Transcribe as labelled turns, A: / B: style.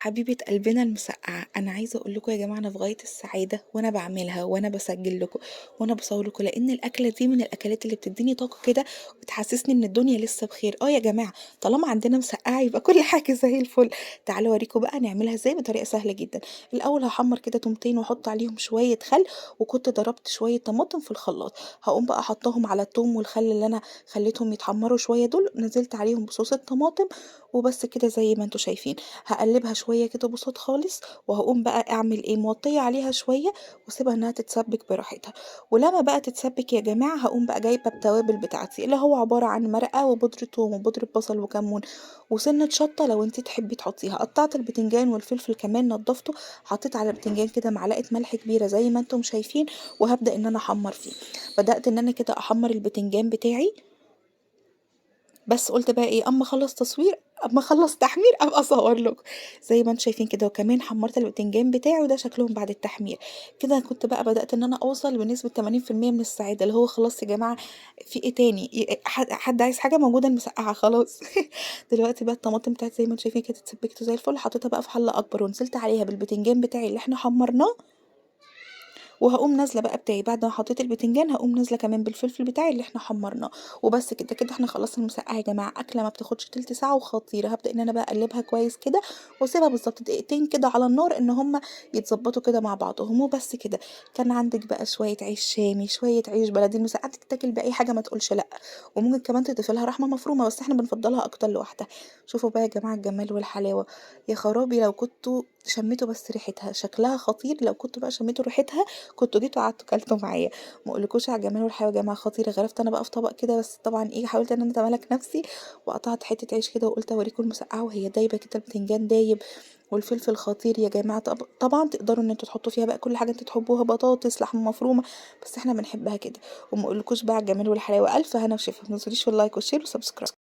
A: حبيبة قلبنا المسقعة، أنا عايزة أقول لكم يا جماعة أنا في غاية السعادة وأنا بعملها وأنا بسجل لكم وأنا بصور لكم، لأن الأكلة دي من الأكلات اللي بتديني طاقة كده وتحسسني إن الدنيا لسه بخير. يا جماعة، طالما عندنا مسقعة يبقى كل حاجة زي الفل. تعالوا أوريكم بقى نعملها إزاي بطريقة سهلة جدا. الأول هحمر كده تومتين وأحط عليهم شوية خل، وكنت ضربت شوية طماطم في الخلاط. هقوم بقى أحطهم على التوم والخل اللي أنا خليتهم يتحمروا شوية دول، نزلت عليهم بصوص الطماطم وبس كده زي ما انتوا شايفين. هاقلّبها شوية كده بصوت خالص، وهاقوم بقى أعمل إيه، موطّية عليها شوية واسيبها إنها تتسبِّك براحتها. ولمّا بقى تتسبِّك يا جماعة، هاقوم بقى جايبة التوابل بتاعتي، اللي هو عبارة عن مرقة وبودرة ثوم وبودرة بصل وكمون وسِنّة شطة لو أنتِ تحبّي تحطّيها. قطّعت البتنجان والفلفل كمان نضّفته، حطيت على البتنجان كده معلقة ملح كبيرة زي ما أنتم شايفين، وهابدأ إن أنا أحمّر فيه. بدأت إن أنا كده أحمّر البتنجان بتاعي، بس قُلت بقى إيه، أمّا أخلّص تحمير أبقى أصوّر لكم. زي ما أنتم شايفين كده، وكمان حمّرت البتنجان بتاعي وده شكلهم بعد التحمير. كده كنت بقى بدأت إن أنا أوصل بنسبة 80% من السعادة، اللي هو خلاص يا جماعة في إيه تاني، حد عايز حاجة، موجودة المسقعة خلاص. دلوقتي بقى الطماطم بتاعتي زي ما أنتم شايفين كده اتسبكت زي الفل، حطيتها بقى في حلة أكبر ونزلت عليها بالبتنجان بتاعي اللي إحنا حمّرناه، وهاقوم نازلة بقى بتاعي بعد ما حطيت البتنجان، هاقوم نازلة كمان بالفلفل بتاعي اللي إحنا حمّرناه. وبس كده، كده إحنا خلصنا المسقعة يا جماعة. أكلة ما بتاخدش تِلت ساعة وخطيرة. هابدأ إن أنا بقى أقلّبها كويس كده واسيبها بالضبط دقيقتين كده على النار إن هُم يتضبطوا كده مع بعضهم، وبس كده. كان عندِك بقى شوية عيش شامي، شوية عيش بلدي، المسقعة تتاكل بأي حاجة ما تقولش لأ. وممكن كمان تضيفي لها لحمة مفرومة، بس إحنا بنفضّلها أكتر لوحدها. شوفوا بقى يا جماعة الجمال والحلاوة. يا خرابي لو كنتم شميتوا بس ريحتها، شكلها خطير. لو كنتوا بقى شميتوا ريحتها كنتوا جيتوا قعدتوا كلتوا معايا. ما اقولكوش على الجمال والحلاوه يا جماعه، خطيره. غرفت انا بقى في طبق كده، بس طبعا ايه، حاولت ان انا اتمالك نفسي وقطعت حته عيش كده وقلت اوريكم المسقعه وهي دايبه كده، البتنجان دايب والفلفل خطير يا جماعه. طبعا تقدروا ان انتوا تحطوا فيها بقى كل حاجه انتوا تحبوها، بطاطس، لحمه مفرومه، بس احنا بنحبها كده. وما اقولكوش بقى على الجمال والحلاوه. الف هنا وشفا. ما تنسونيش في اللايك والشير وسبسكرايب.